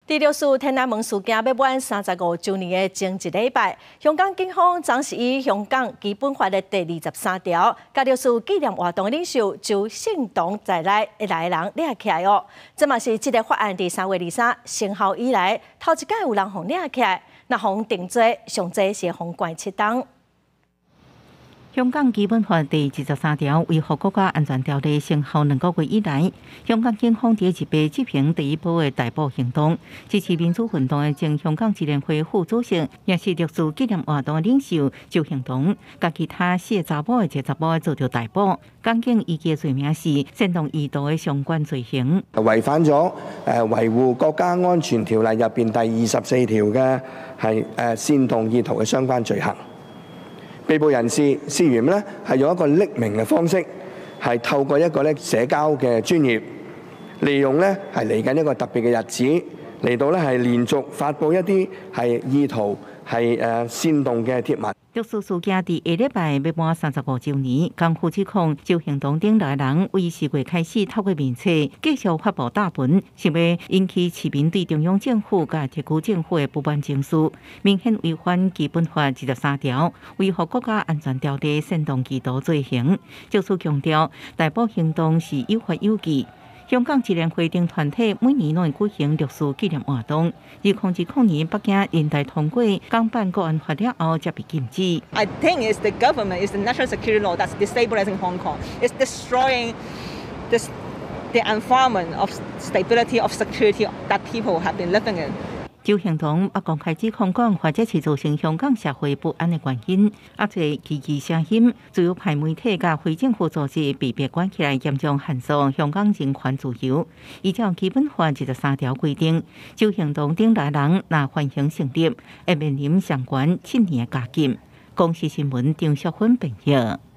第六次天安门事件要满35周年的前一礼拜，香港警方暂时以香港基本法的第23条，甲六四纪念活动领袖就姓董在内一来人抓起来哦。这嘛是这个法案伫3月23生效以来头一届有人互抓起来，那互定罪，上济是互关7档。香港基本法第23条维护国家安全条例生效2个月以来，香港警方伫1月执行第一波的逮捕行动，支持民主运动的前香港支联会副主席，也是六四纪念活动的领袖周幸彤，甲其他4个查某的7查某做着逮捕。港警依据罪名是煽动意图的相關罪行，違反咗維護國家安全條例入邊第24條嘅係煽動意圖嘅相關罪行。被捕人士涉嫌咧係用一個匿名嘅方式，係透過一個咧社交嘅專頁，利用咧係嚟緊一個特別嘅日子嚟到咧係連續發布一啲係意圖係煽動嘅貼文。六四事件伫下禮拜要滿35周年，港府指控周幸彤等來人為4月開始透過面冊繼續發布大文，想要引起市民對中央政府甲特區政府的不滿情緒，明顯違反基本法23條，維護國家安全條例煽動企圖罪行。就此強調，逮捕行動是有法有據。香港支聯會等團體每年都會舉行六四紀念活動。2010年北京人大通過港版國安法了後，才被禁止。I think it's the government, it's the national security law that's destabilizing Hong Kong. It's destroying the environment of stability, of security that people have been living in. 周幸彤公開指控講，或者是造成香港社會不安的原因，即積極聲音、自由派媒體甲非政府組織被別關起來，嚴重限縮香港人權自由。依照基本法23條規定，周幸彤等來人若犯行成立，會面臨相關7年的監禁。公視新聞張淑芬報道。